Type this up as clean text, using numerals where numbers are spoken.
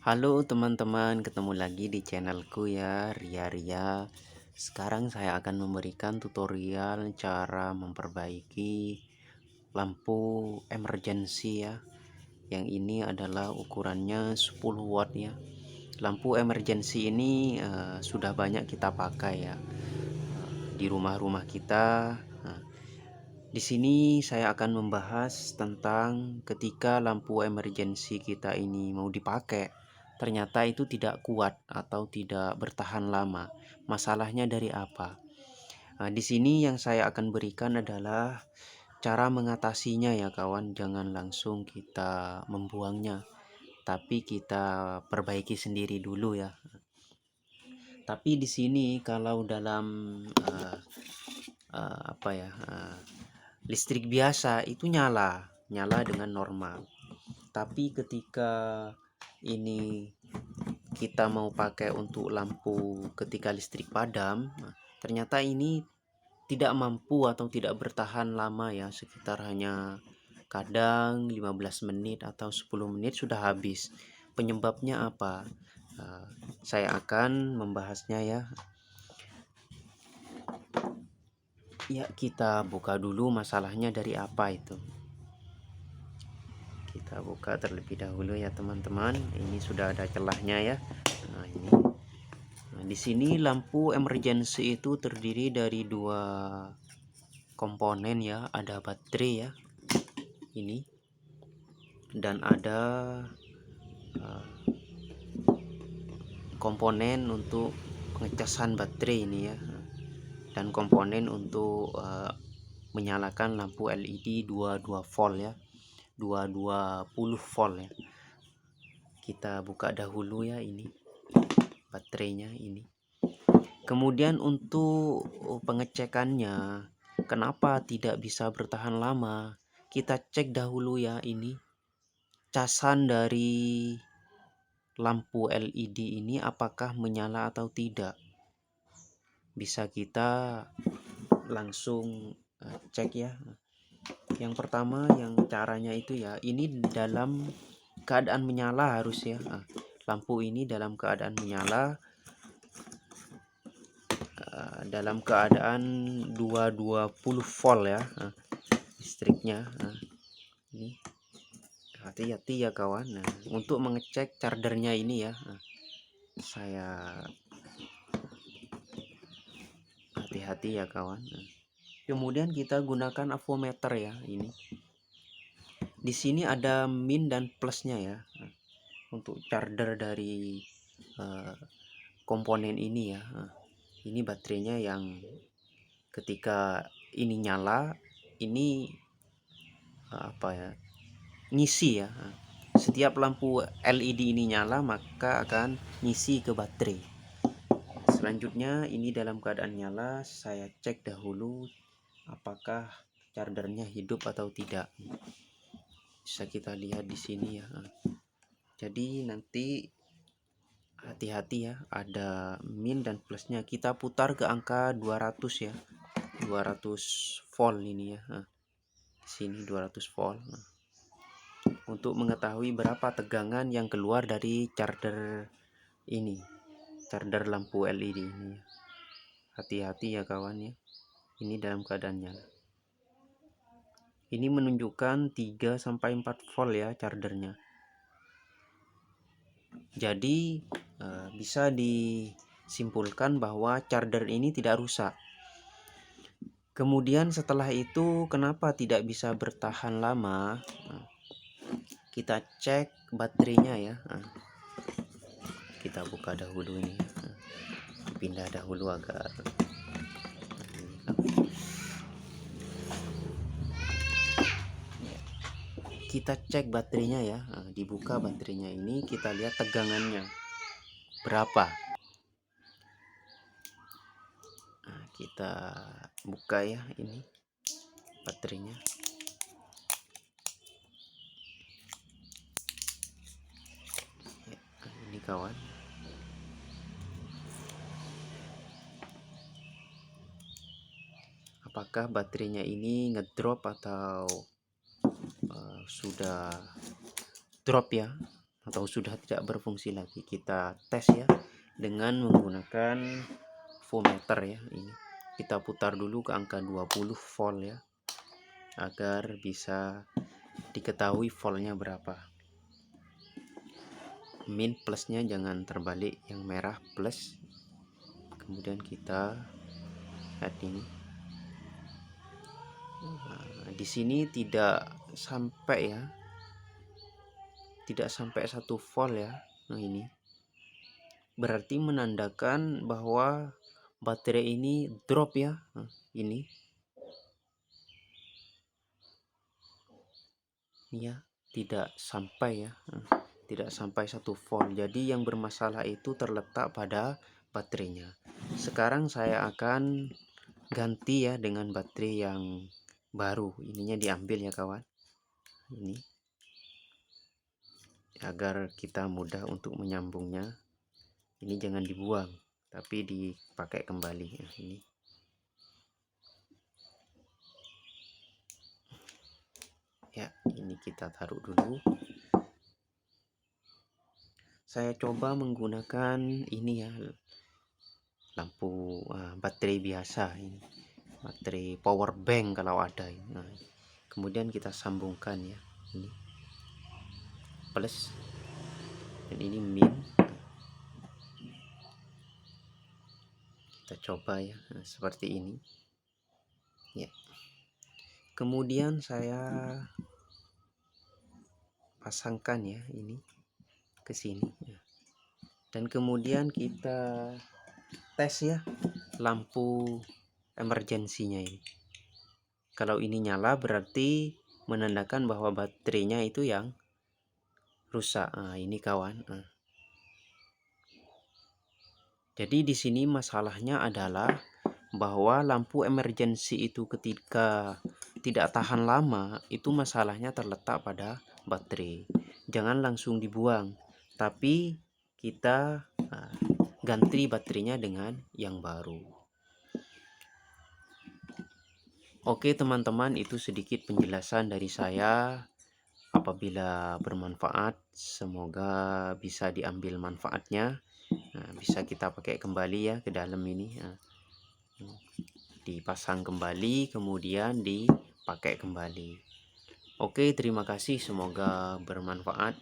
Halo teman-teman, ketemu lagi di channelku ya, Ria. Sekarang saya akan memberikan tutorial cara memperbaiki lampu emergency ya. Yang ini adalah ukurannya 10 watt ya. Lampu emergency ini sudah banyak kita pakai ya di rumah-rumah kita. Nah, di sini saya akan membahas tentang ketika lampu emergency kita ini mau dipakai, ternyata itu tidak kuat atau tidak bertahan lama. Masalahnya dari apa? Nah, di sini yang saya akan berikan adalah cara mengatasinya ya kawan. Jangan langsung kita membuangnya, tapi kita perbaiki sendiri dulu ya. Tapi di sini kalau dalam uh, apa ya? Listrik biasa itu nyala dengan normal. Tapi ketika ini kita mau pakai untuk lampu ketika listrik padam, ternyata ini tidak mampu atau tidak bertahan lama ya, sekitar hanya kadang 15 menit atau 10 menit sudah habis. Penyebabnya apa? Saya akan membahasnya ya. Ya, kita buka dulu masalahnya dari apa itu. Kita buka terlebih dahulu ya teman-teman. Ini sudah ada celahnya ya. Nah, ini. Nah, di sini lampu emergency itu terdiri dari dua komponen ya, ada baterai ya. Ini dan ada uh, komponen untuk pengecasan baterai ini ya. Dan komponen untuk menyalakan lampu LED 22 volt ya. 220 volt ya. Kita buka dahulu ya ini baterainya ini. Kemudian untuk pengecekannya, kenapa tidak bisa bertahan lama? Kita cek dahulu ya ini casan dari lampu LED ini apakah menyala atau tidak. Bisa kita langsung cek ya. Yang pertama yang caranya itu ya, ini dalam keadaan menyala harus ya. Lampu ini dalam keadaan menyala, dalam keadaan 220 volt ya listriknya. Ini hati-hati ya kawan. Untuk mengecek chargernya ini ya, saya hati-hati ya kawan. Kemudian kita gunakan avometer ya ini. Di sini ada min dan plusnya ya, untuk charger dari komponen ini ya. Ini baterainya yang ketika ini nyala, ini apa ya, ngisi ya. Setiap lampu LED ini nyala maka akan ngisi ke baterai. Selanjutnya ini dalam keadaan nyala, saya cek dahulu apakah chargernya hidup atau tidak. Bisa kita lihat di sini ya. Jadi nanti hati-hati ya, ada min dan plusnya. Kita putar ke angka 200 ya. 200 volt ini ya. Di sini 200 volt. Untuk mengetahui berapa tegangan yang keluar dari charger ini, charger lampu LED ini. Hati-hati ya kawan ya. Ini dalam keadaan nyala. Ini menunjukkan 3 sampai 4 volt ya chargernya. Jadi bisa disimpulkan bahwa charger ini tidak rusak. Kemudian setelah itu kenapa tidak bisa bertahan lama? Kita cek baterainya ya. Kita buka dahulu ini. Pindah dahulu agar kita cek baterainya ya. Dibuka baterainya ini, kita lihat tegangannya berapa. Kita buka ya ini baterainya. Ini kawan. Apakah baterainya ini ngedrop atau sudah drop ya, atau sudah tidak berfungsi lagi. Kita tes ya dengan menggunakan voltmeter ya. Ini kita putar dulu ke angka 20 volt ya, agar bisa diketahui voltnya berapa. Min plusnya jangan terbalik, yang merah plus. Kemudian kita lihat ini. Nah, di sini tidak sampai ya, tidak sampai 1 volt ya. Nah, ini berarti menandakan bahwa baterai ini drop ya. Nah, ini ya tidak sampai ya. Tidak sampai 1 volt. Jadi yang bermasalah itu terletak pada baterainya. Sekarang saya akan ganti ya dengan baterai yang baru. Ininya diambil ya kawan. Ini agar kita mudah untuk menyambungnya. Ini jangan dibuang, tapi dipakai kembali ya. Ini ya, ini kita taruh dulu. Saya coba menggunakan ini ya, lampu baterai biasa, ini baterai power bank kalau ada. Nah, kemudian kita sambungkan ya, ini plus dan ini min. Kita coba ya, nah, seperti ini ya. Kemudian saya pasangkan ya ini ke sini ya. Dan kemudian kita tes ya lampu emergensinya ini. Kalau ini nyala berarti menandakan bahwa baterainya itu yang rusak. Nah, ini kawan. Nah. Jadi di sini masalahnya adalah bahwa lampu emergensi itu ketika tidak tahan lama, itu masalahnya terletak pada baterai. Jangan langsung dibuang, tapi kita ganti baterainya dengan yang baru. Oke teman-teman, itu sedikit penjelasan dari saya. Apabila bermanfaat, semoga bisa diambil manfaatnya. Nah, bisa kita pakai kembali ya ke dalam ini. Nah, dipasang kembali, kemudian dipakai kembali. Oke, terima kasih, semoga bermanfaat.